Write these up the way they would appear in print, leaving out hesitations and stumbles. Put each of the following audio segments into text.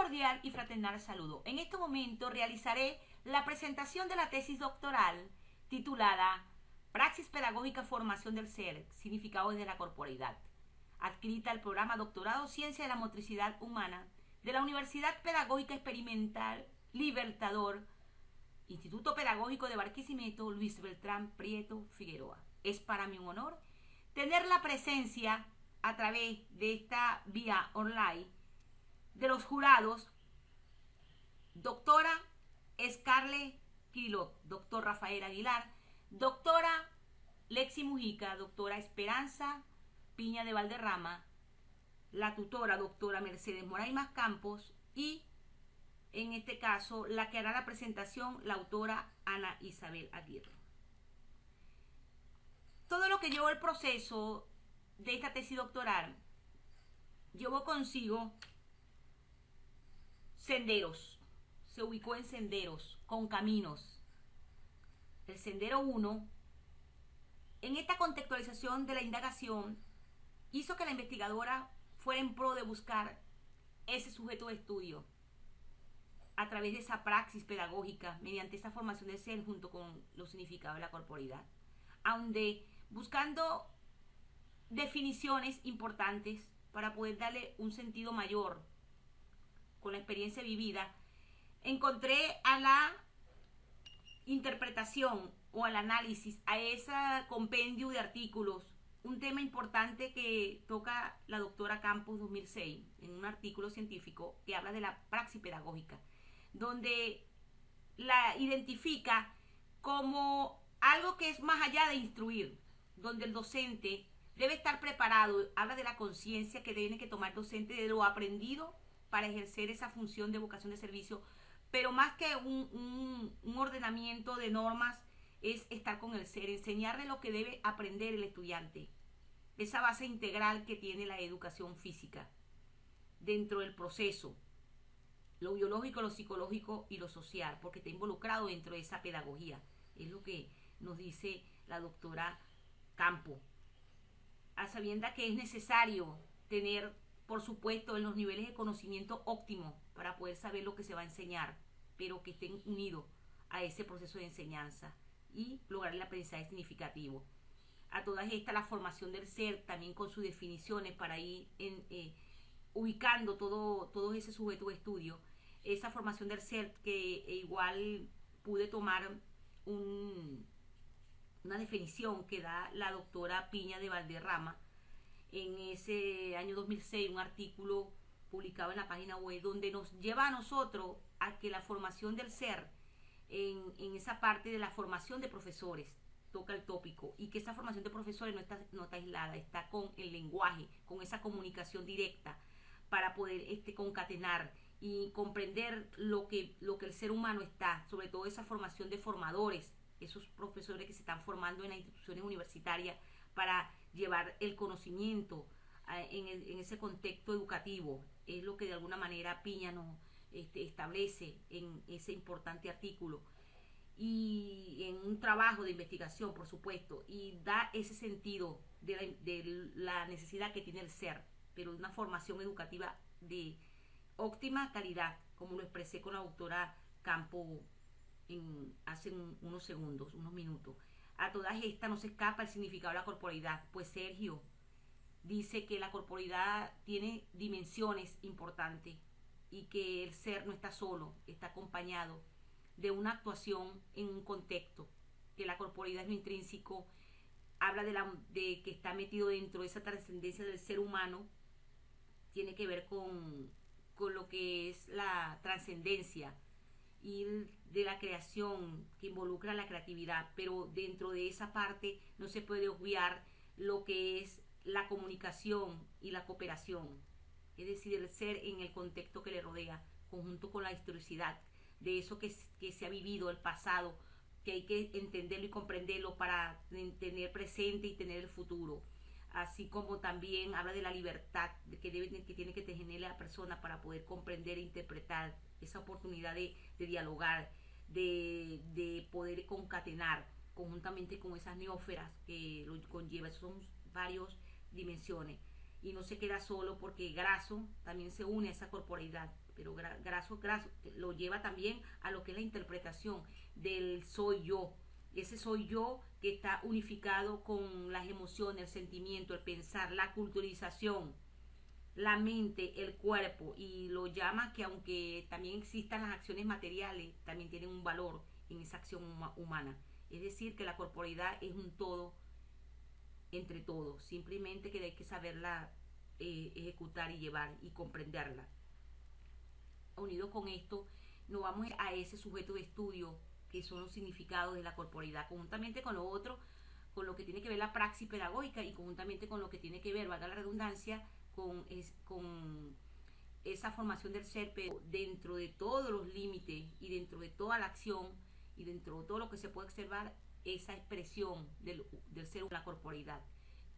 cordial y fraternal saludo. En este momento realizaré la presentación de la tesis doctoral titulada Praxis Pedagógica Formación del Ser, Significados de la Corporeidad, adscrita al programa Doctorado Ciencia de la Motricidad Humana de la Universidad Pedagógica Experimental Libertador, Instituto Pedagógico de Barquisimeto, Luis Beltrán Prieto Figueroa. Es para mí un honor tener la presencia a través de esta vía online de los jurados, doctora Scarlett Quilot, doctor Rafael Aguilar, doctora Lexi Mujica, doctora Esperanza Piña de Valderrama, la tutora doctora Mercedes Moraymas Campos y en este caso la que hará la presentación, la autora Ana Isabel Aguirre. Todo lo que llevó el proceso de esta tesis doctoral llevó consigo senderos, se ubicó en senderos, con caminos. El sendero 1, en esta contextualización de la indagación, hizo que la investigadora fuera en pro de buscar ese sujeto de estudio a través de esa praxis pedagógica, mediante esa formación del ser junto con los significados de la corporeidad, donde buscando definiciones importantes para poder darle un sentido mayor con la experiencia vivida, encontré a la interpretación o al análisis, a ese compendio de artículos, un tema importante que toca la doctora Campos 2006 en un artículo científico que habla de la praxis pedagógica, donde la identifica como algo que es más allá de instruir, donde el docente debe estar preparado, habla de la conciencia que tiene que tomar el docente de lo aprendido para ejercer esa función de vocación de servicio, pero más que un ordenamiento de normas, es estar con el ser, enseñarle lo que debe aprender el estudiante, esa base integral que tiene la educación física dentro del proceso, lo biológico, lo psicológico y lo social, porque está involucrado dentro de esa pedagogía, es lo que nos dice la doctora Campo, a sabienda que es necesario tener, por supuesto, en los niveles de conocimiento óptimo para poder saber lo que se va a enseñar, pero que estén unidos a ese proceso de enseñanza y lograr el aprendizaje significativo. A todas estas, la formación del ser, también con sus definiciones para ir ubicando todo ese sujeto de estudio, esa formación del ser que igual pude tomar una definición que da la doctora Piña de Valderrama en ese año 2006, un artículo publicado en la página web, donde nos lleva a nosotros a que la formación del ser, en esa parte de la formación de profesores, toca el tópico, y que esa formación de profesores no está aislada, está con el lenguaje, con esa comunicación directa, para poder concatenar y comprender lo que el ser humano está, sobre todo esa formación de formadores, esos profesores que se están formando en las instituciones universitarias para llevar el conocimiento en ese contexto educativo. Es lo que de alguna manera Piña nos establece en ese importante artículo y en un trabajo de investigación, por supuesto, y da ese sentido de la necesidad que tiene el ser, pero de una formación educativa de óptima calidad, como lo expresé con la doctora Campo hace unos segundos, unos minutos. A todas estas no se escapa el significado de la corporeidad, pues Sergio dice que la corporeidad tiene dimensiones importantes y que el ser no está solo, está acompañado de una actuación en un contexto, que la corporeidad es lo intrínseco, habla de que está metido dentro de esa trascendencia del ser humano, tiene que ver con lo que es la trascendencia y de la creación que involucra la creatividad, pero dentro de esa parte no se puede obviar lo que es la comunicación y la cooperación, es decir, el ser en el contexto que le rodea, conjunto con la historicidad de eso que se ha vivido, el pasado, que hay que entenderlo y comprenderlo para tener presente y tener el futuro. Así como también habla de la libertad que tiene que tener la persona para poder comprender e interpretar esa oportunidad de dialogar, de poder concatenar conjuntamente con esas neóferas que lo conlleva. Son varias dimensiones. y no se queda solo, porque Grasso también se une a esa corporeidad, pero Grasso lo lleva también a lo que es la interpretación del soy yo, ese soy yo que está unificado con las emociones, el sentimiento, el pensar, la culturización, la mente, el cuerpo, y lo llama que aunque también existan las acciones materiales, también tienen un valor en esa acción humana. Es decir, que la corporeidad es un todo entre todos, simplemente que hay que saberla ejecutar y llevar y comprenderla. Unido con esto, nos vamos a ese sujeto de estudio que son los significados de la corporeidad, conjuntamente con lo otro, con lo que tiene que ver la praxis pedagógica y conjuntamente con lo que tiene que ver, valga la redundancia, con esa formación del ser, pero dentro de todos los límites y dentro de toda la acción y dentro de todo lo que se puede observar, esa expresión del ser, la corporeidad.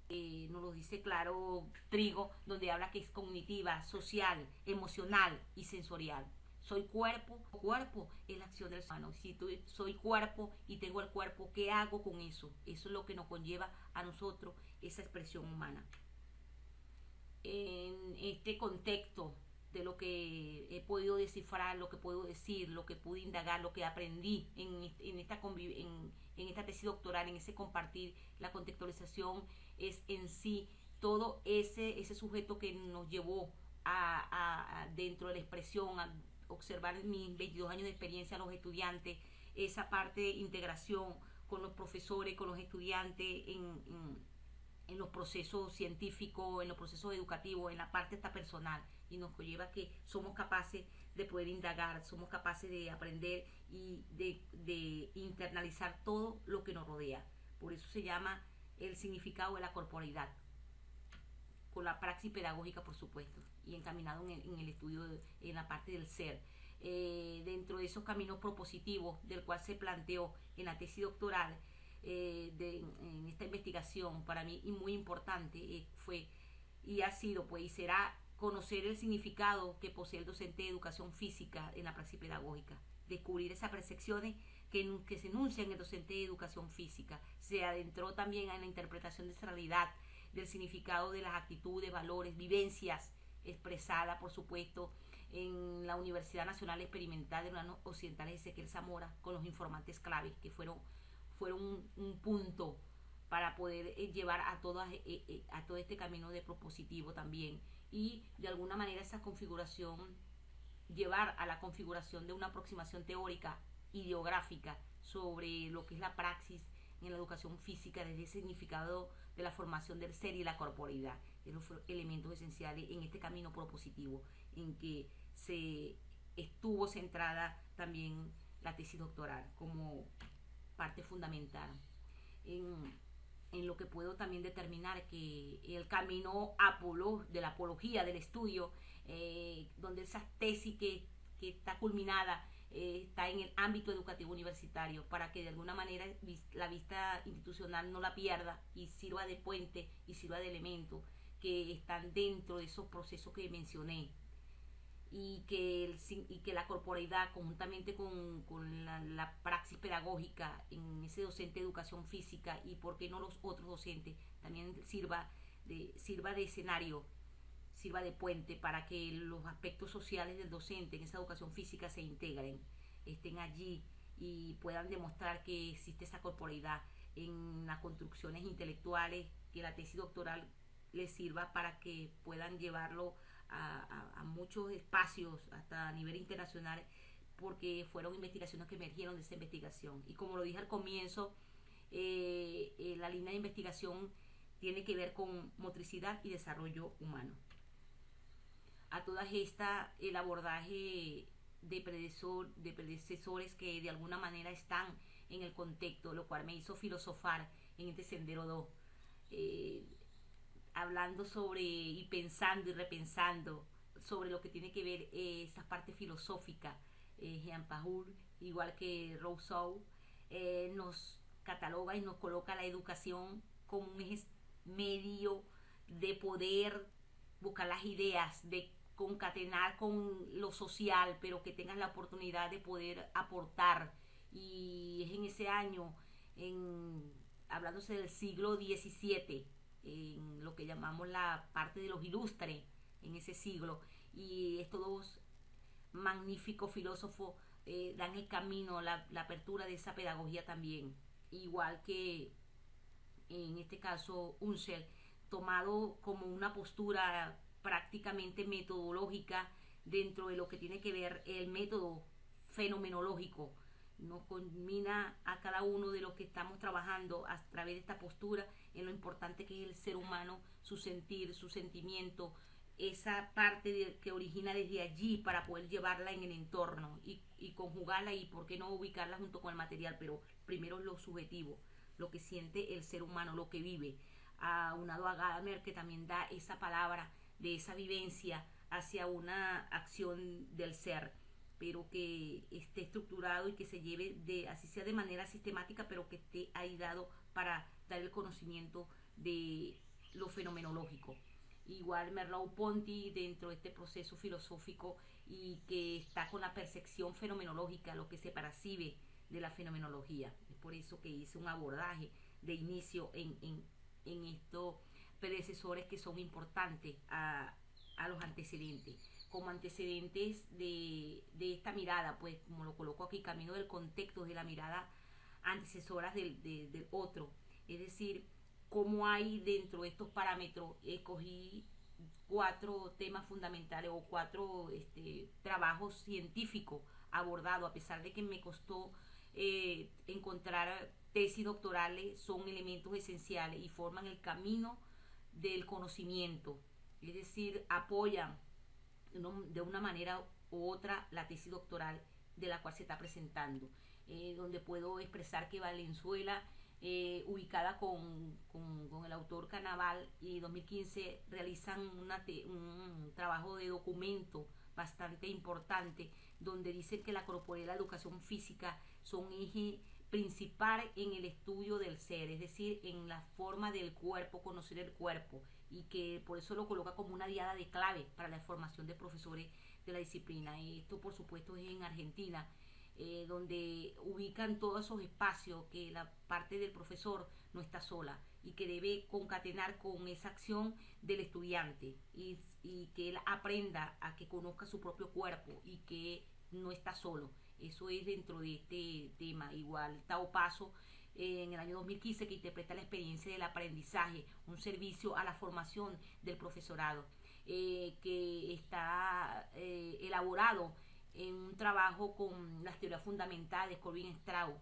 Nos lo dice claro Trigo, donde habla que es cognitiva, social, emocional y sensorial. Soy cuerpo, cuerpo es la acción del ser humano. Si soy cuerpo y tengo el cuerpo, ¿qué hago con eso? Eso es lo que nos conlleva a nosotros esa expresión humana. En este contexto de lo que he podido descifrar, lo que puedo decir, lo que pude indagar, lo que aprendí en esta tesis doctoral, en ese compartir, la contextualización es en sí todo ese sujeto que nos llevó a dentro de la expresión, a observar mis 22 años de experiencia a los estudiantes, esa parte de integración con los profesores, con los estudiantes en los procesos científicos, en los procesos educativos, en la parte esta personal, y nos lleva a que somos capaces de poder indagar, somos capaces de aprender y de internalizar todo lo que nos rodea. Por eso se llama el significado de la corporeidad, con la praxis pedagógica, por supuesto, y encaminado en el estudio, en la parte del ser. Dentro de esos caminos propositivos del cual se planteó en la tesis doctoral, en esta investigación, para mí y muy importante, fue y ha sido, pues, y será conocer el significado que posee el docente de educación física en la praxis pedagógica, descubrir esas percepciones que se enuncian en el docente de educación física. Se adentró también en la interpretación de esa realidad, del significado de las actitudes, valores, vivencias expresadas, por supuesto, en la Universidad Nacional Experimental de los Occidentales de Ezequiel Zamora, con los informantes claves que fueron un punto para poder llevar a todo este camino de propositivo también, y de alguna manera esa configuración, llevar a la configuración de una aproximación teórica ideográfica sobre lo que es la praxis en la educación física desde el significado de la formación del ser y la corporeidad, de los elementos esenciales en este camino propositivo en que se estuvo centrada también la tesis doctoral como parte fundamental en lo que puedo también determinar que el camino de la apología del estudio, donde esa tesis que está culminada, está en el ámbito educativo universitario, para que de alguna manera la vista institucional no la pierda y sirva de puente y sirva de elemento que están dentro de esos procesos que mencioné, y que la corporeidad conjuntamente con la praxis pedagógica en ese docente de educación física, y por qué no los otros docentes, también sirva de escenario, sirva de puente para que los aspectos sociales del docente en esa educación física se integren, estén allí y puedan demostrar que existe esa corporeidad en las construcciones intelectuales, que la tesis doctoral les sirva para que puedan llevarlo a muchos espacios, hasta a nivel internacional, porque fueron investigaciones que emergieron de esa investigación. Y como lo dije al comienzo, la línea de investigación tiene que ver con motricidad y desarrollo humano. A todas estas, el abordaje de predecesores que de alguna manera están en el contexto, lo cual me hizo filosofar en este Sendero 2, hablando sobre y pensando y repensando sobre lo que tiene que ver esa parte filosófica. Jean Paul, igual que Rousseau, nos cataloga y nos coloca la educación como un medio de poder buscar las ideas, de concatenar con lo social, pero que tengas la oportunidad de poder aportar. Y es en ese año, hablándose del siglo XVII, en lo que llamamos la parte de los ilustres en ese siglo. Y estos dos magníficos filósofos dan el camino, la apertura de esa pedagogía también. Igual que en este caso Unsel, tomado como una postura prácticamente metodológica dentro de lo que tiene que ver el método fenomenológico. Nos combina a cada uno de los que estamos trabajando a través de esta postura en lo importante que es el ser humano, su sentir, su sentimiento, esa parte que origina desde allí para poder llevarla en el entorno y conjugarla y por qué no ubicarla junto con el material, pero primero lo subjetivo, lo que siente el ser humano, lo que vive. Aunado a Gadamer, que también da esa palabra de esa vivencia hacia una acción del ser, pero que esté estructurado y que se lleve de, así sea de manera sistemática, pero que esté ahí dado para dar el conocimiento de lo fenomenológico. Igual Merleau-Ponty dentro de este proceso filosófico y que está con la percepción fenomenológica, lo que se percibe de la fenomenología. Es por eso que hice un abordaje de inicio en estos predecesores que son importantes a los antecedentes. Como antecedentes de esta mirada, pues como lo coloco aquí, camino del contexto, de la mirada antecesoras del otro. Es decir, cómo hay dentro de estos parámetros, escogí 4 temas fundamentales o 4 trabajos científicos abordados, a pesar de que me costó encontrar tesis doctorales, son elementos esenciales y forman el camino del conocimiento, es decir, apoyan de una manera u otra la tesis doctoral de la cual se está presentando, donde puedo expresar que Valenzuela, ubicada con el autor Canaval y 2015 realizan un trabajo de documento bastante importante donde dicen que la corporalidad y la educación física son eje principal en el estudio del ser, es decir, en la forma del cuerpo, conocer el cuerpo, y que por eso lo coloca como una diada de clave para la formación de profesores de la disciplina. Esto por supuesto es en Argentina, donde ubican todos esos espacios que la parte del profesor no está sola y que debe concatenar con esa acción del estudiante y que él aprenda a que conozca su propio cuerpo y que no está solo. Eso es dentro de este tema. Igual Tao Paso en el año 2015 que interpreta la experiencia del aprendizaje, un servicio a la formación del profesorado, que está elaborado en un trabajo con las teorías fundamentales, Corvin Strauss,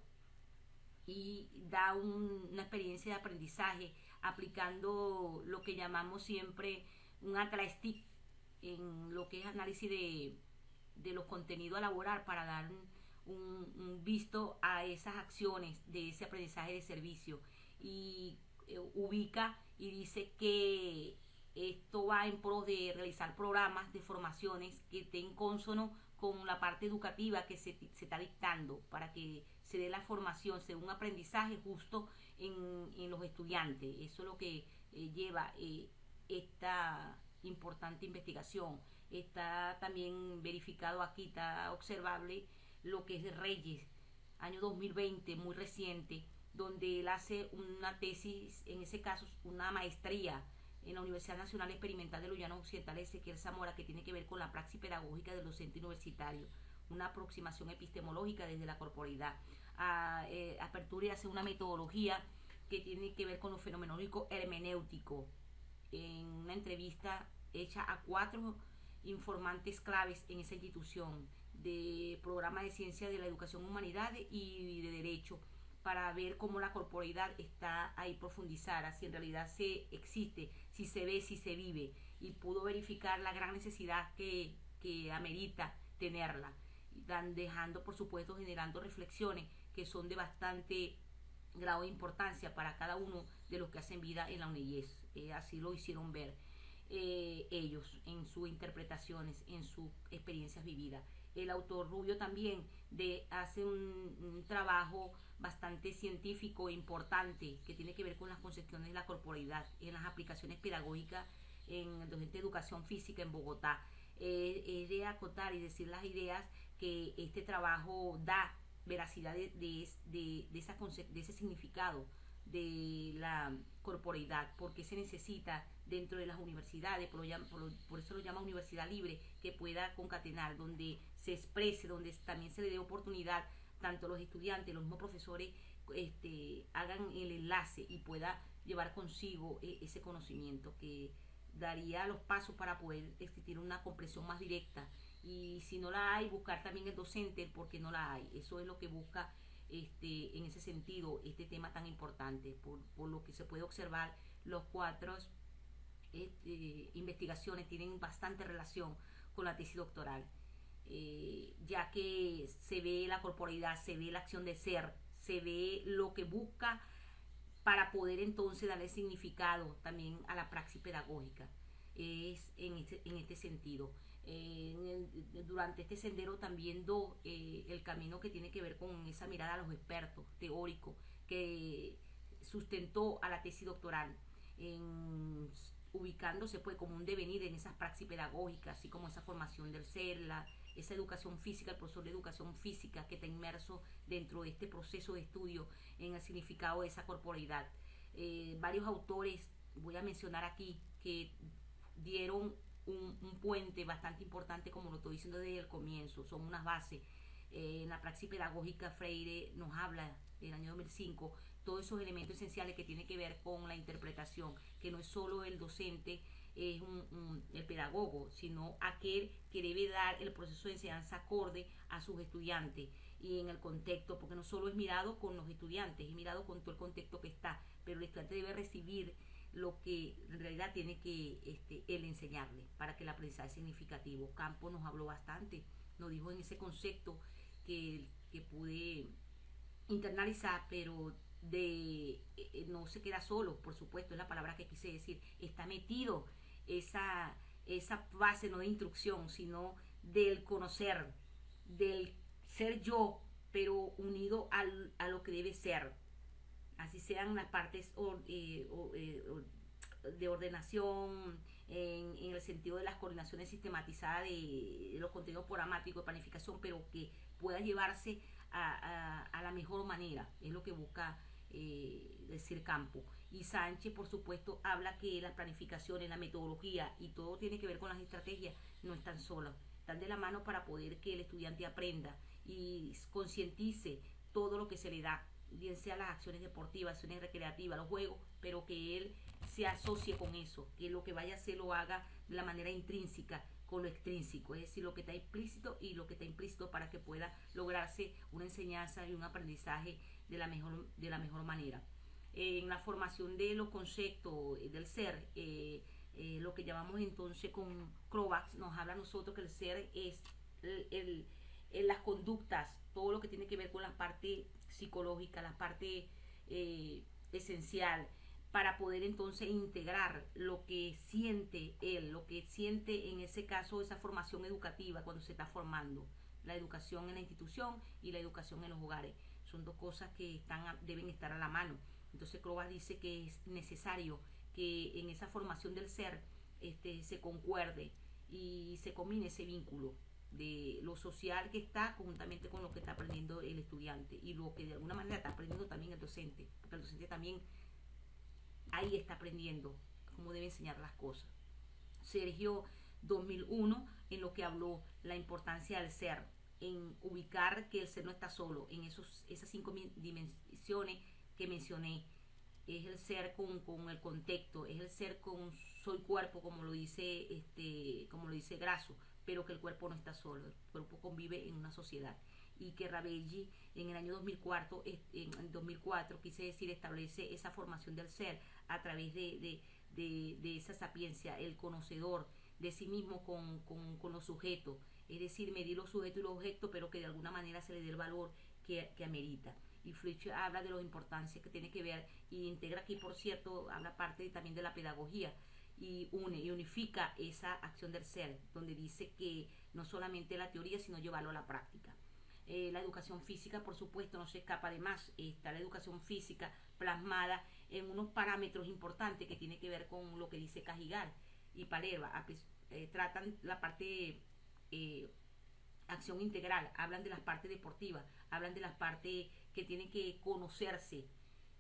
y da una experiencia de aprendizaje aplicando lo que llamamos siempre un atlastic en lo que es análisis de los contenidos a elaborar para dar un visto a esas acciones de ese aprendizaje de servicio y ubica y dice que esto va en pro de realizar programas de formaciones que estén consono con la parte educativa que se está dictando para que se dé la formación, se dé un aprendizaje justo en los estudiantes. Eso es lo que lleva esta importante investigación. Está también verificado aquí, está observable lo que es de Reyes, año 2020, muy reciente, donde él hace una tesis, en ese caso una maestría en la Universidad Nacional Experimental de los Llanos Occidentales Ezequiel Zamora, que tiene que ver con la praxis pedagógica del docente universitario, una aproximación epistemológica desde la corporalidad. Apertura y hace una metodología que tiene que ver con lo fenomenológico hermenéutico, en una entrevista hecha a 4 informantes claves en esa institución de programa de ciencia de la educación humanidades y de derecho, para ver cómo la corporalidad está ahí profundizada, si en realidad se existe, si se ve, si se vive, y pudo verificar la gran necesidad que amerita tenerla, dejando por supuesto generando reflexiones que son de bastante grado de importancia para cada uno de los que hacen vida en la UNEYES. Así lo hicieron ver ellos en sus interpretaciones, en sus experiencias vividas. El autor Rubio también hace un trabajo bastante científico e importante que tiene que ver con las concepciones de la corporalidad en las aplicaciones pedagógicas en el docente de educación física en Bogotá. Es de acotar y decir las ideas que este trabajo da veracidad de ese significado de la corporeidad, porque se necesita dentro de las universidades, por eso lo llama universidad libre, que pueda concatenar, donde se exprese, donde también se le dé oportunidad tanto los estudiantes, los mismos profesores, hagan el enlace y pueda llevar consigo ese conocimiento que daría los pasos para poder existir una comprensión más directa. Y si no la hay, buscar también el docente porque no la hay. Eso es lo que busca en ese sentido este tema tan importante. Por lo que se puede observar, los cuatro investigaciones tienen bastante relación con la tesis doctoral, ya que se ve la corporalidad, se ve la acción de ser, se ve lo que busca para poder entonces darle significado también a la praxis pedagógica. Es en este sentido. Durante este sendero también do el camino que tiene que ver con esa mirada a los expertos teóricos que sustentó a la tesis doctoral, en, ubicándose pues como un devenir en esas praxis pedagógicas, así como esa formación del ser, esa educación física, el profesor de educación física que está inmerso dentro de este proceso de estudio en el significado de esa corporeidad. Varios autores, voy a mencionar aquí, que dieron un puente bastante importante, como lo estoy diciendo desde el comienzo, son unas bases. En la praxis pedagógica, Freire nos habla en el año 2005 todos esos elementos esenciales que tienen que ver con la interpretación, que no es solo el docente, es el pedagogo, sino aquel que debe dar el proceso de enseñanza acorde a sus estudiantes y en el contexto, porque no solo es mirado con los estudiantes, es mirado con todo el contexto que está, pero el estudiante debe recibir lo que en realidad tiene que él enseñarle para que el aprendizaje sea significativo. Campo nos habló bastante, nos dijo en ese concepto que pude internalizar, pero no se queda solo, por supuesto, es la palabra que quise decir, está metido esa base no de instrucción, sino del conocer, del ser yo, pero unido a lo que debe ser, así sean las partes de ordenación, en el sentido de las coordinaciones sistematizadas de los contenidos programáticos de planificación, pero que pueda llevarse a la mejor manera, es lo que busca decir Campo. Y Sánchez, por supuesto, habla que las planificaciones, la metodología y todo tiene que ver con las estrategias, no están solas, están de la mano para poder que el estudiante aprenda y concientice todo lo que se le da, bien sea las acciones deportivas, acciones recreativas, los juegos, pero que él se asocie con eso, que lo que vaya a hacer lo haga de la manera intrínseca con lo extrínseco, es decir, lo que está explícito y lo que está implícito para que pueda lograrse una enseñanza y un aprendizaje de la mejor manera. En la formación de los conceptos del ser, lo que llamamos entonces con Kovacs, nos habla a nosotros que el ser es las conductas, todo lo que tiene que ver con la parte psicológica, la parte esencial, para poder entonces integrar lo que siente él, lo que siente en ese caso esa formación educativa cuando se está formando, la educación en la institución y la educación en los hogares. Son dos cosas que deben estar a la mano. Entonces Crovas dice que es necesario que en esa formación del ser se concuerde y se combine ese vínculo de lo social que está conjuntamente con lo que está aprendiendo el estudiante y lo que de alguna manera está aprendiendo también el docente, porque el docente también ahí está aprendiendo cómo debe enseñar las cosas. Sergio 2001, en lo que habló la importancia del ser, en ubicar que el ser no está solo, en esas 5 dimensiones que mencioné. Es el ser con el contexto, es el ser con soy cuerpo, como lo dice Grasso, pero que el cuerpo no está solo, el cuerpo convive en una sociedad. Y que Rabelli en el año 2004 quise decir, establece esa formación del ser a través de esa sapiencia, el conocedor de sí mismo con los sujetos, es decir, medir los sujetos y los objetos, pero que de alguna manera se le dé el valor que amerita. Y Fletcher habla de la importancia que tiene que ver y integra aquí, por cierto, habla parte también de la pedagogía y unifica esa acción del ser, donde dice que no solamente la teoría, sino llevarlo a la práctica. La educación física, por supuesto, no se escapa de más. Está la educación física plasmada en unos parámetros importantes que tiene que ver con lo que dice Cajigal y Palerva. Tratan la parte acción integral, hablan de las partes deportivas, hablan de las partes que tienen que conocerse,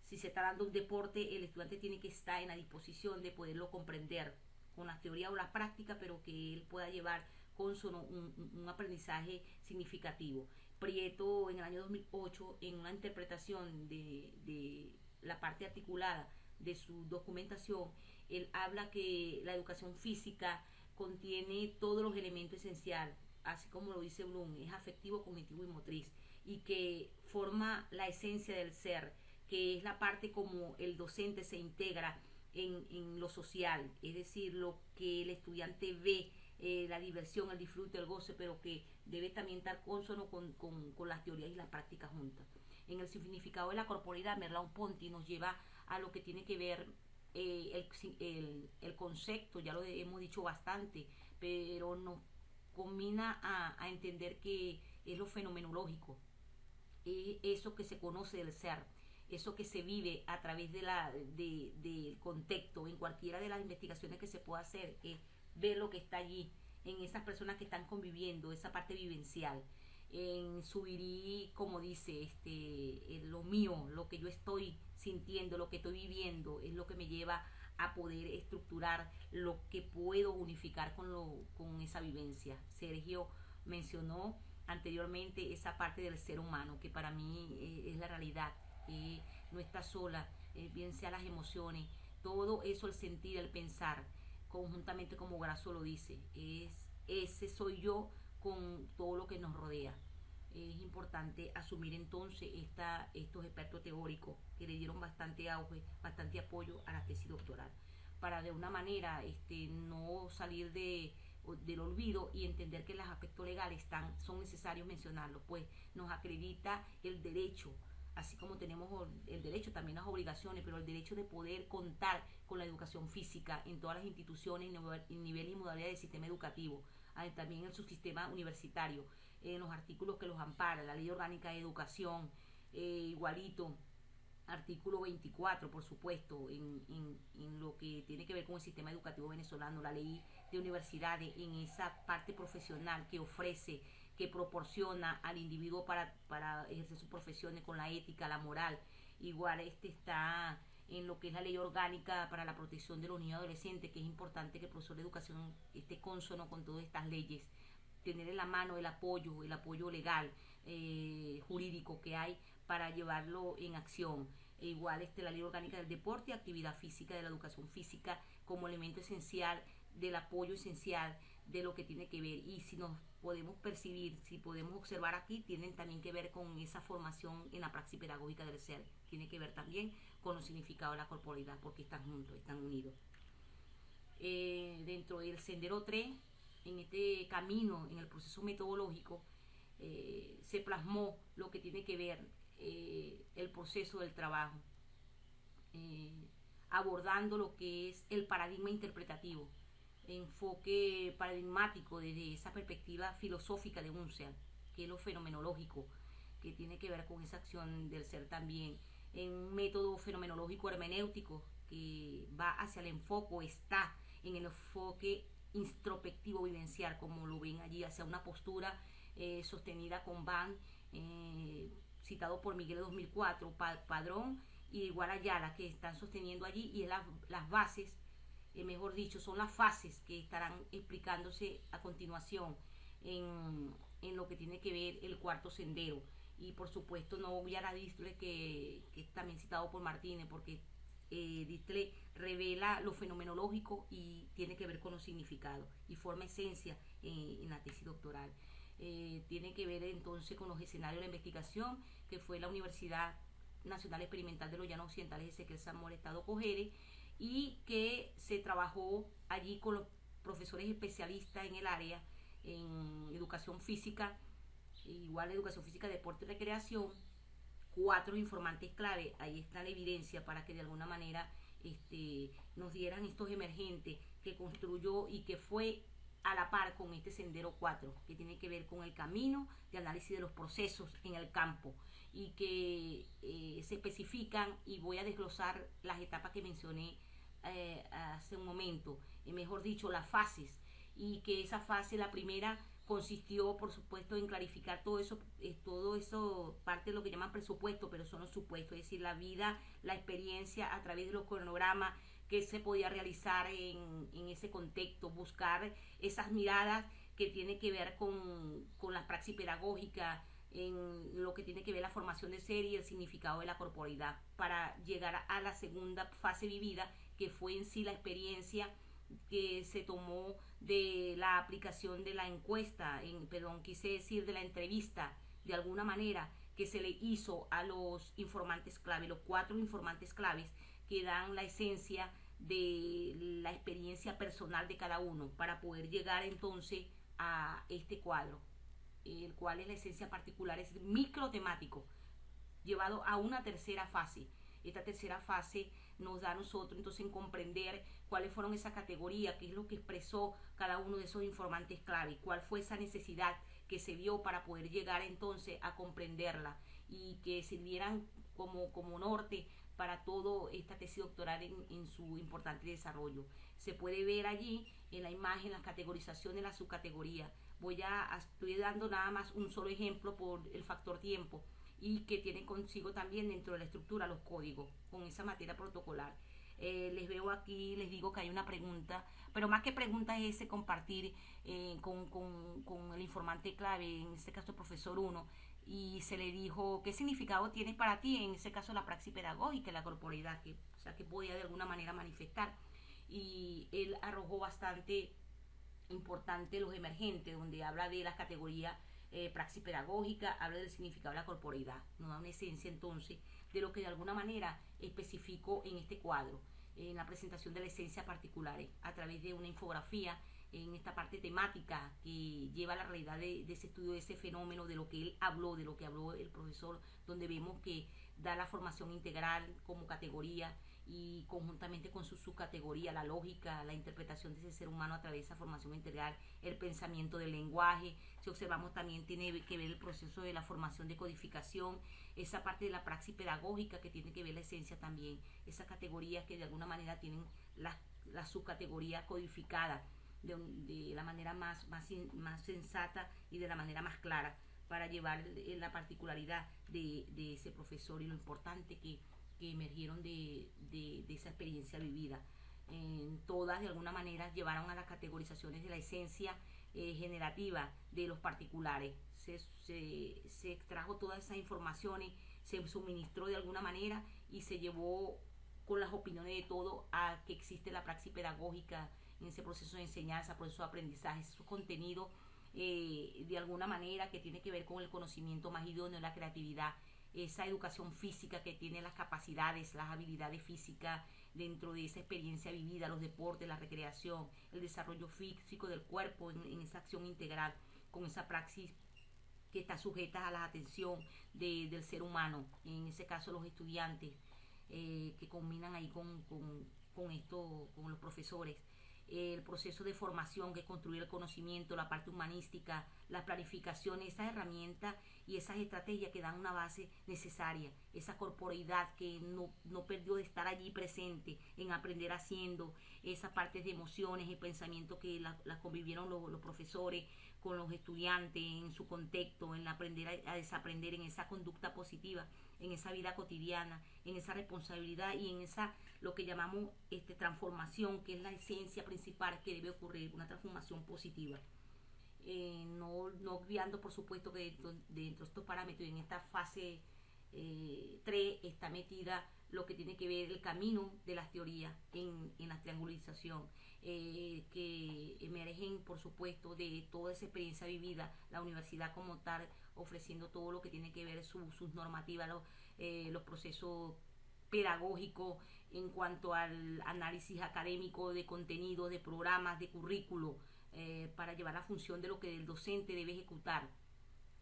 si se está dando un deporte, el estudiante tiene que estar en la disposición de poderlo comprender con la teoría o la práctica, pero que él pueda llevar consono un aprendizaje significativo. Prieto en el año 2008, en una interpretación de la parte articulada de su documentación, él habla que la educación física contiene todos los elementos esenciales, así como lo dice Bloom, es afectivo, cognitivo y motriz, y que forma la esencia del ser, que es la parte como el docente se integra en lo social, es decir, lo que el estudiante ve, la diversión, el disfrute, el goce, pero que debe también estar consono con las teorías y las prácticas juntas. En el significado de la corporeidad, Merleau-Ponty nos lleva a lo que tiene que ver el concepto, ya lo hemos dicho bastante, pero nos combina a entender que es lo fenomenológico, eso que se conoce del ser, eso que se vive a través del contexto, en cualquiera de las investigaciones que se pueda hacer, es ver lo que está allí, en esas personas que están conviviendo, esa parte vivencial. En Subirí, como dice, lo mío, lo que yo estoy sintiendo, lo que estoy viviendo, es lo que me lleva a poder estructurar lo que puedo unificar con esa vivencia. Sergio mencionó anteriormente esa parte del ser humano que para mí es la realidad, no está sola, bien sea las emociones, todo eso, el sentir, el pensar, conjuntamente como Grasso lo dice, ese soy yo con todo lo que nos rodea. Es importante asumir entonces estos expertos teóricos que le dieron bastante auge, bastante apoyo a la tesis doctoral, para de una manera no salir del olvido y entender que los aspectos legales son necesarios mencionarlos, pues nos acredita el derecho, así como tenemos el derecho, también las obligaciones, pero el derecho de poder contar con la educación física en todas las instituciones, en nivel y modalidad del sistema educativo, también en el subsistema universitario, en los artículos que los ampara, la Ley Orgánica de Educación, igualito, artículo 24, por supuesto, en lo que tiene que ver con el sistema educativo venezolano, la ley de universidades, en esa parte profesional que ofrece, que proporciona al individuo para ejercer sus profesiones con la ética, la moral. Igual está en lo que es la ley orgánica para la protección de los niños y adolescentes, que es importante que el profesor de educación esté consono con todas estas leyes, tener en la mano el apoyo legal, jurídico que hay para llevarlo en acción. E igual la ley orgánica del deporte y actividad física, de la educación física como elemento esencial, del apoyo esencial de lo que tiene que ver. Y si nos podemos percibir, si podemos observar aquí, tienen también que ver con esa formación en la praxis pedagógica del ser. Tiene que ver también con los significados de la corporalidad, porque están juntos, están unidos. Dentro del Sendero 3, en este camino, en el proceso metodológico, se plasmó lo que tiene que ver el proceso del trabajo, eh, abordando lo que es el paradigma interpretativo, enfoque paradigmático desde esa perspectiva filosófica de Husserl, que es lo fenomenológico, que tiene que ver con esa acción del ser también, en un método fenomenológico hermenéutico que va hacia el enfoque, está en el enfoque introspectivo vivencial, como lo ven allí, hacia una postura sostenida con Van, citado por Miguel de 2004, Padrón y igual Ayala, que están sosteniendo allí, y es las bases, mejor dicho, son las fases que estarán explicándose a continuación en lo que tiene que ver el cuarto sendero. Y por supuesto no voy a Distle, que es también citado por Martínez, porque Distle revela lo fenomenológico y tiene que ver con los significados y forma esencia en la tesis doctoral. Tiene que ver entonces con los escenarios de la investigación, que fue la Universidad Nacional Experimental de los Llanos Occidentales, Ezequiel Zamora, Estado Cogere, y que se trabajó allí con los profesores especialistas en el área, en educación física, igual educación física, deporte y recreación, 4 informantes clave. Ahí está la evidencia para que de alguna manera nos dieran estos emergentes que construyó y que fue a la par con este Sendero 4, que tiene que ver con el camino de análisis de los procesos en el campo, y que se especifican, y voy a desglosar las etapas que mencioné hace un momento, mejor dicho, las fases, y que esa fase, la primera, consistió, por supuesto, en clarificar todo eso, parte de lo que llaman presupuesto, pero son los supuestos, es decir, la vida, la experiencia a través de los cronogramas que se podía realizar en ese contexto, buscar esas miradas que tienen que ver con la praxis pedagógica, en lo que tiene que ver la formación de ser y el significado de la corporalidad, para llegar a la segunda fase vivida, que fue en sí la experiencia que se tomó de la aplicación de la encuesta, perdón, quise decir de la entrevista, de alguna manera, que se le hizo a los informantes clave, los 4 informantes claves que dan la esencia de la experiencia personal de cada uno para poder llegar entonces a este cuadro, el cual es la esencia particular, es microtemático, llevado a una tercera fase. Esta tercera fase nos da a nosotros entonces en comprender cuáles fueron esas categorías, qué es lo que expresó cada uno de esos informantes clave, cuál fue esa necesidad que se vio para poder llegar entonces a comprenderla y que sirvieran como norte para todo esta tesis doctoral en su importante desarrollo. Se puede ver allí en la imagen las categorizaciones, las subcategorías. Estoy dando nada más un solo ejemplo por el factor tiempo, y que tiene consigo también dentro de la estructura los códigos con esa materia protocolar. Les veo aquí, les digo que hay una pregunta, pero más que pregunta es ese compartir con el informante clave, en este caso el profesor 1, y se le dijo qué significado tiene para ti, en ese caso la praxis pedagógica, la corporalidad, o sea, que podía de alguna manera manifestar. Y él arrojó bastante importante los emergentes, donde habla de las categorías praxis pedagógica, habla del significado de la corporeidad, nos da una esencia entonces de lo que de alguna manera especificó en este cuadro, en la presentación de la esencia particular, a través de una infografía en esta parte temática que lleva a la realidad de ese estudio, de ese fenómeno, de lo que él habló, de lo que habló el profesor, donde vemos que da la formación integral como categoría y conjuntamente con su subcategoría, la lógica, la interpretación de ese ser humano a través de esa formación integral, el pensamiento del lenguaje. Si observamos también tiene que ver el proceso de la formación de codificación, esa parte de la praxis pedagógica que tiene que ver la esencia también, esas categorías que de alguna manera tienen la subcategoría codificada de la manera más sensata y de la manera más clara para llevar la particularidad de ese profesor y lo importante que emergieron de esa experiencia vivida. Todas de alguna manera llevaron a las categorizaciones de la esencia generativa de los particulares. Se extrajo todas esas informaciones, se suministró de alguna manera y se llevó con las opiniones de todo a que existe la praxis pedagógica en ese proceso de enseñanza, proceso de aprendizaje, su contenido de alguna manera que tiene que ver con el conocimiento más idóneo, la creatividad, esa educación física que tiene las capacidades, las habilidades físicas dentro de esa experiencia vivida, los deportes, la recreación, el desarrollo físico del cuerpo en esa acción integral, con esa praxis que está sujeta a la atención del ser humano, en ese caso los estudiantes, que combinan ahí con los profesores, el proceso de formación que construye el conocimiento, la parte humanística, la planificación, esas herramientas y esas estrategias que dan una base necesaria, esa corporeidad que no perdió de estar allí presente en aprender haciendo, esas partes de emociones y pensamientos que la convivieron los profesores con los estudiantes en su contexto, en aprender a desaprender, en esa conducta positiva, en esa vida cotidiana, en esa responsabilidad y en esa lo que llamamos transformación, que es la esencia principal que debe ocurrir, una transformación positiva. No olvidando, por supuesto, que dentro de estos parámetros y en esta fase 3 está metida lo que tiene que ver el camino de las teorías en la triangulización, que emergen, por supuesto, de toda esa experiencia vivida, la universidad como tal, ofreciendo todo lo que tiene que ver sus normativas, los procesos pedagógicos en cuanto al análisis académico de contenido, de programas, de currículo, para llevar la función de lo que el docente debe ejecutar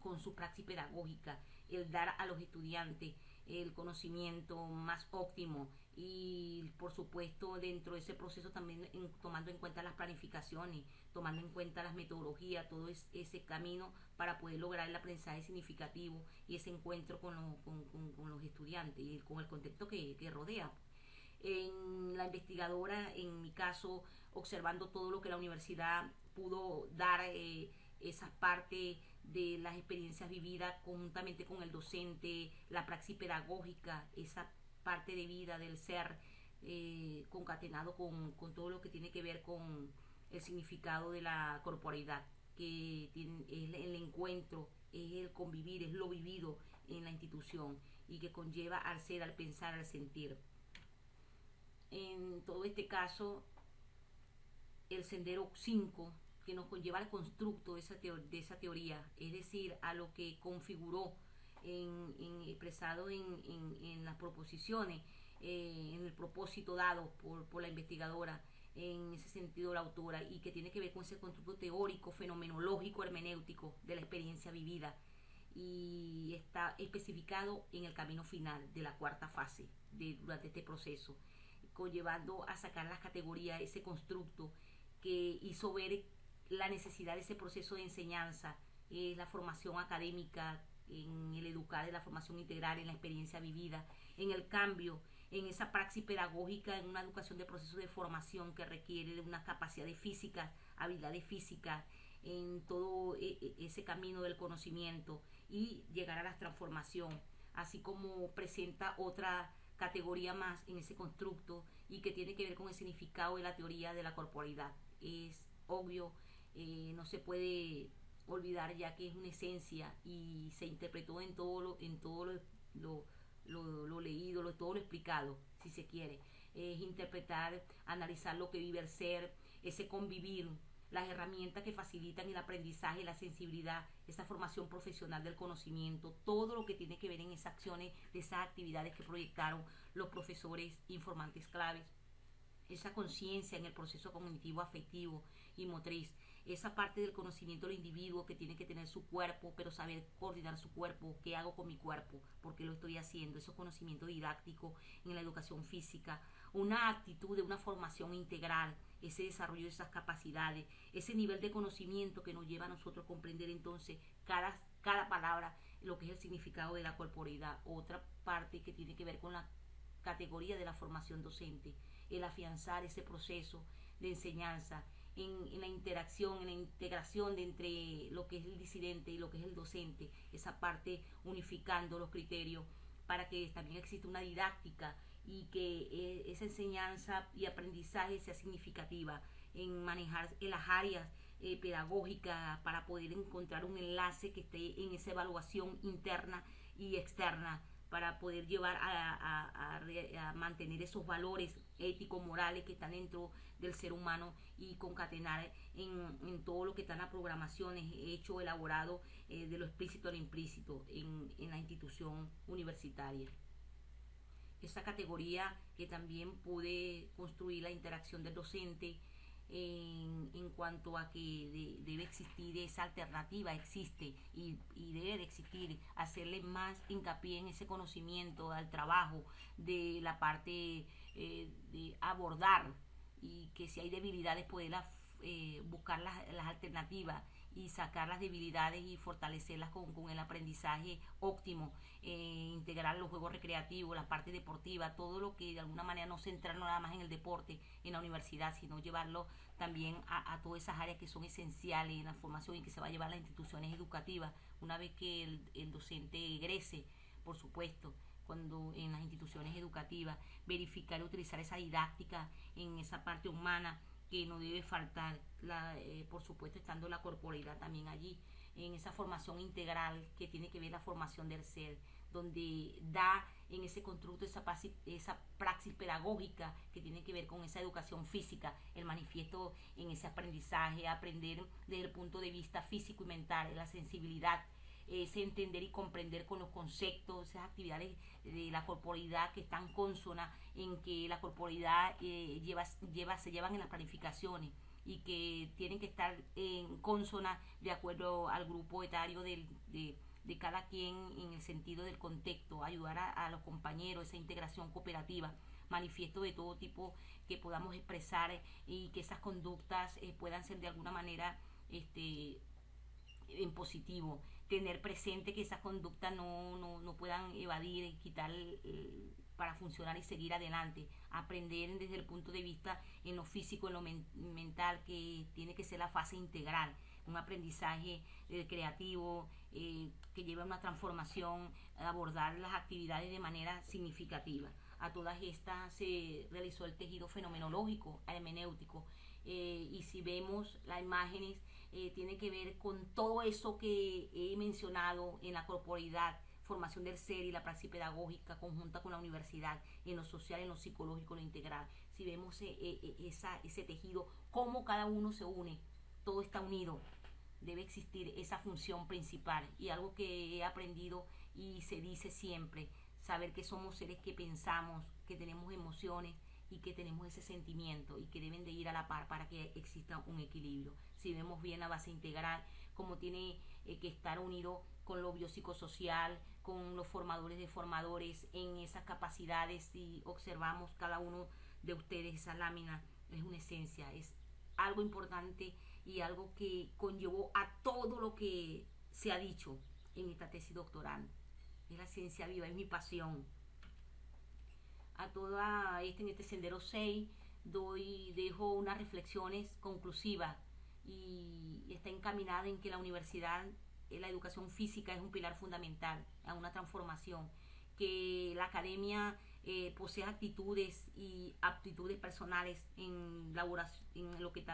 con su praxis pedagógica, el dar a los estudiantes el conocimiento más óptimo y por supuesto dentro de ese proceso también tomando en cuenta las planificaciones, tomando en cuenta las metodologías, todo ese camino para poder lograr el aprendizaje significativo y ese encuentro con los estudiantes y con el contexto que rodea. En la investigadora, en mi caso, observando todo lo que la universidad pudo dar esas partes de las experiencias vividas conjuntamente con el docente, la praxis pedagógica, esa parte de vida del ser concatenado con todo lo que tiene que ver con el significado de la corporeidad, que es el encuentro, es el convivir, es lo vivido en la institución y que conlleva al ser, al pensar, al sentir. En todo este caso, el sendero 5 que nos conlleva al constructo de esa teoría, es decir, a lo que configuró expresado en las proposiciones, en el propósito dado por la investigadora, en ese sentido la autora, y que tiene que ver con ese constructo teórico, fenomenológico, hermenéutico de la experiencia vivida, y está especificado en el camino final de la cuarta fase durante este proceso, conllevando a sacar las categorías, ese constructo que hizo ver la necesidad de ese proceso de enseñanza, la formación académica, en el educar, en la formación integral, en la experiencia vivida, en el cambio, en esa praxis pedagógica, en una educación de proceso de formación que requiere de unas capacidades físicas, habilidades físicas, en todo ese camino del conocimiento y llegar a la transformación, así como presenta otra categoría más en ese constructo y que tiene que ver con el significado de la teoría de la corporalidad. Es obvio, no se puede olvidar ya que es una esencia y se interpretó en todo lo leído, todo lo explicado, si se quiere. Es interpretar, analizar lo que vive el ser, ese convivir, las herramientas que facilitan el aprendizaje, la sensibilidad, esa formación profesional del conocimiento, todo lo que tiene que ver en esas acciones, de esas actividades que proyectaron los profesores informantes claves, esa conciencia en el proceso cognitivo, afectivo y motriz, esa parte del conocimiento del individuo que tiene que tener su cuerpo, pero saber coordinar su cuerpo, qué hago con mi cuerpo, por qué lo estoy haciendo, ese conocimiento didáctico en la educación física, una actitud de una formación integral, ese desarrollo de esas capacidades, ese nivel de conocimiento que nos lleva a nosotros a comprender entonces cada palabra, lo que es el significado de la corporeidad. Otra parte que tiene que ver con la categoría de la formación docente, el afianzar ese proceso de enseñanza, en la interacción, en la integración de entre lo que es el disidente y lo que es el docente, esa parte unificando los criterios para que también exista una didáctica y que esa enseñanza y aprendizaje sea significativa en manejar en las áreas pedagógicas para poder encontrar un enlace que esté en esa evaluación interna y externa para poder llevar a mantener esos valores éticos, morales que están dentro del ser humano y concatenar en todo lo que están las programaciones hecho, elaborado de lo explícito a lo implícito en la institución universitaria. Esa categoría que también pude construir la interacción del docente en cuanto a que debe existir esa alternativa, existe y debe de existir, hacerle más hincapié en ese conocimiento al trabajo de la parte de abordar y que si hay debilidades poderlas buscar las alternativas y sacar las debilidades y fortalecerlas con el aprendizaje óptimo, integrar los juegos recreativos, la parte deportiva, todo lo que de alguna manera no centrar nada más en el deporte en la universidad, sino llevarlo también a todas esas áreas que son esenciales en la formación y que se va a llevar a las instituciones educativas una vez que el docente egrese, por supuesto, cuando en las instituciones educativas, verificar y utilizar esa didáctica en esa parte humana que no debe faltar, por supuesto estando la corporalidad también allí, en esa formación integral que tiene que ver la formación del ser, donde da en ese constructo esa praxis pedagógica que tiene que ver con esa educación física, el manifiesto en ese aprendizaje, aprender desde el punto de vista físico y mental, la sensibilidad, ese entender y comprender con los conceptos, esas actividades de la corporalidad que están consonas en que la corporalidad se llevan en las planificaciones y que tienen que estar en consona de acuerdo al grupo etario de cada quien en el sentido del contexto, ayudar a los compañeros, esa integración cooperativa, manifiesto de todo tipo que podamos expresar y que esas conductas puedan ser de alguna manera en positivo, tener presente que esas conductas no puedan evadir y quitar para funcionar y seguir adelante, aprender desde el punto de vista en lo físico, en lo mental, que tiene que ser la fase integral, un aprendizaje creativo que lleva a una transformación, a abordar las actividades de manera significativa. A todas estas se realizó el tejido fenomenológico, hermenéutico, y si vemos las imágenes, tiene que ver con todo eso que he mencionado en la corporeidad, formación del ser y la praxis pedagógica conjunta con la universidad, en lo social, en lo psicológico, en lo integral. Si vemos ese tejido, cómo cada uno se une, todo está unido, debe existir esa función principal. Y algo que he aprendido y se dice siempre, saber que somos seres que pensamos, que tenemos emociones y que tenemos ese sentimiento y que deben de ir a la par para que exista un equilibrio. Si vemos bien la base integral, como tiene que estar unido con lo biopsicosocial, con los formadores de formadores en esas capacidades. Si observamos cada uno de ustedes, esa lámina es una esencia, es algo importante y algo que conllevó a todo lo que se ha dicho en esta tesis doctoral. Es la ciencia viva, es mi pasión. A toda en este sendero 6 dejo unas reflexiones conclusivas y está encaminada en que la universidad, la educación física es un pilar fundamental a una transformación, que la academia posee actitudes y aptitudes personales en lo que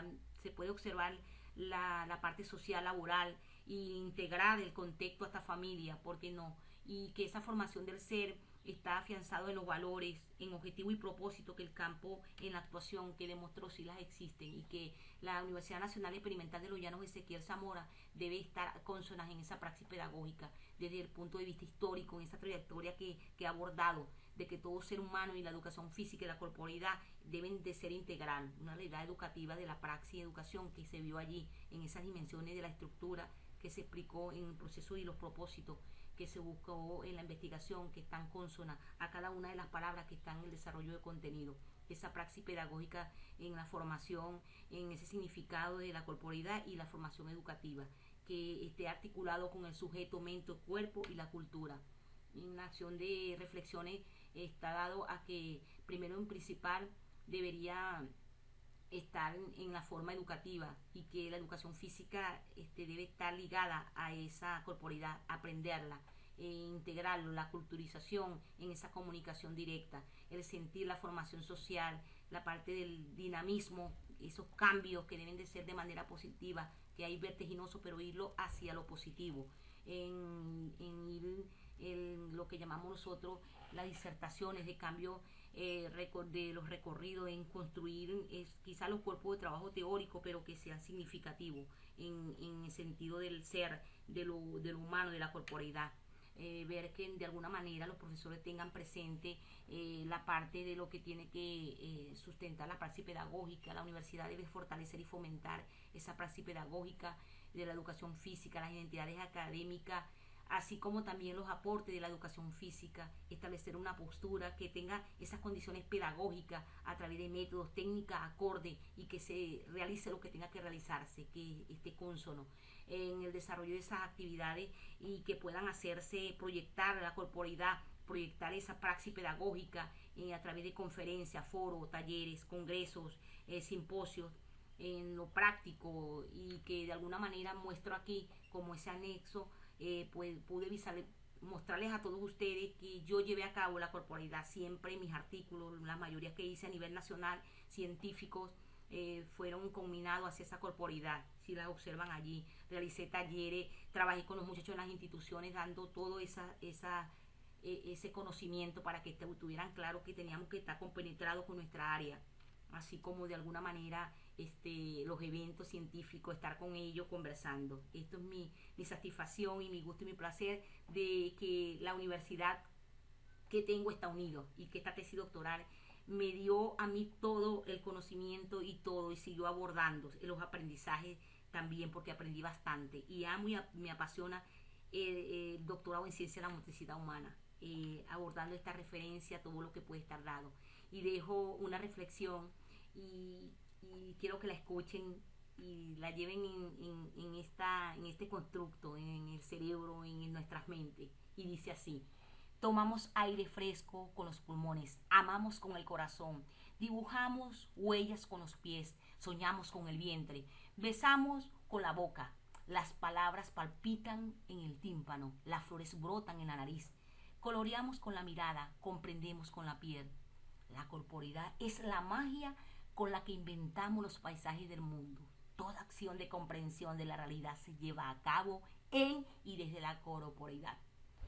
se puede observar la parte social, laboral, e integrar el contexto a esta familia, ¿por qué no? Y que esa formación del ser está afianzado en los valores, en objetivo y propósito que el campo en la actuación que demostró si las existen, y que la Universidad Nacional Experimental de los Llanos Ezequiel Zamora debe estar consonas en esa praxis pedagógica desde el punto de vista histórico, en esa trayectoria que ha abordado de que todo ser humano y la educación física y la corporeidad deben de ser integral, una realidad educativa de la praxis y educación que se vio allí en esas dimensiones de la estructura que se explicó en el proceso y los propósitos que se buscó en la investigación, que están consonas a cada una de las palabras que están en el desarrollo de contenido. Esa praxis pedagógica en la formación, en ese significado de la corporeidad y la formación educativa, que esté articulado con el sujeto, mente, cuerpo y la cultura. En la acción de reflexiones está dado a que primero en principal debería estar en la forma educativa, y que la educación física debe estar ligada a esa corporeidad, aprenderla, integrarlo, la culturización en esa comunicación directa, el sentir, la formación social, la parte del dinamismo, esos cambios que deben de ser de manera positiva, que hay vertiginoso, pero irlo hacia lo positivo, en ir en lo que llamamos nosotros las disertaciones de cambio, de los recorridos, en construir quizá los cuerpos de trabajo teóricos, pero que sean significativos en el sentido del ser, de lo humano, de la corporeidad. Ver que de alguna manera los profesores tengan presente la parte de lo que tiene que sustentar la praxis pedagógica. La universidad debe fortalecer y fomentar esa praxis pedagógica de la educación física, las identidades académicas, así como también los aportes de la educación física, establecer una postura que tenga esas condiciones pedagógicas a través de métodos, técnicas, acordes, y que se realice lo que tenga que realizarse, que esté consono en el desarrollo de esas actividades y que puedan hacerse, proyectar la corporeidad, proyectar esa praxis pedagógica a través de conferencias, foros, talleres, congresos, simposios, en lo práctico, y que de alguna manera muestro aquí como ese anexo, pues pude mostrarles a todos ustedes que yo llevé a cabo la corporalidad siempre en mis artículos, la mayoría que hice a nivel nacional, científicos, fueron combinados hacia esa corporalidad. Si las observan allí, realicé talleres, trabajé con los muchachos en las instituciones dando todo ese conocimiento para que tuvieran claro que teníamos que estar compenetrados con nuestra área, así como de alguna manera los eventos científicos, estar con ellos conversando. Esto es mi satisfacción y mi gusto y mi placer de que la universidad que tengo está unido, y que esta tesis doctoral me dio a mí todo el conocimiento y todo, y siguió abordando los aprendizajes también, porque aprendí bastante y amo y me apasiona el doctorado en ciencia de la motricidad humana, abordando esta referencia, todo lo que puede estar dado. Y dejo una reflexión y quiero que la escuchen y la lleven en este constructo, en el cerebro, en nuestras mentes. Y dice así: tomamos aire fresco con los pulmones, amamos con el corazón, dibujamos huellas con los pies, soñamos con el vientre, besamos con la boca, Las palabras palpitan en el tímpano, las flores brotan en la nariz. Coloreamos con la mirada, comprendemos con la piel. La corporidad es la magia con la que inventamos los paisajes del mundo. Toda acción de comprensión de la realidad se lleva a cabo en y desde la corporeidad.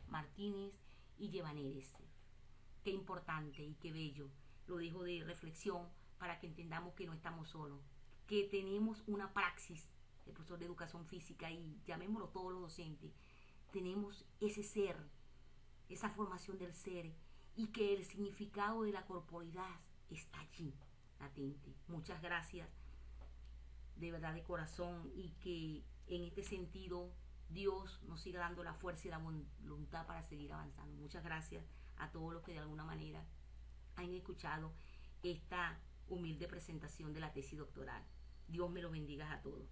Martínez y Llevaneres. Qué importante y qué bello. Lo dejo de reflexión para que entendamos que no estamos solos, que tenemos una praxis, el profesor de educación física y llamémoslo todos los docentes, tenemos ese ser, esa formación del ser y que el significado de la corporidad está allí, latente. Muchas gracias, de verdad de corazón, y que en este sentido Dios nos siga dando la fuerza y la voluntad para seguir avanzando. Muchas gracias a todos los que de alguna manera han escuchado esta humilde presentación de la tesis doctoral. Dios me los bendiga a todos.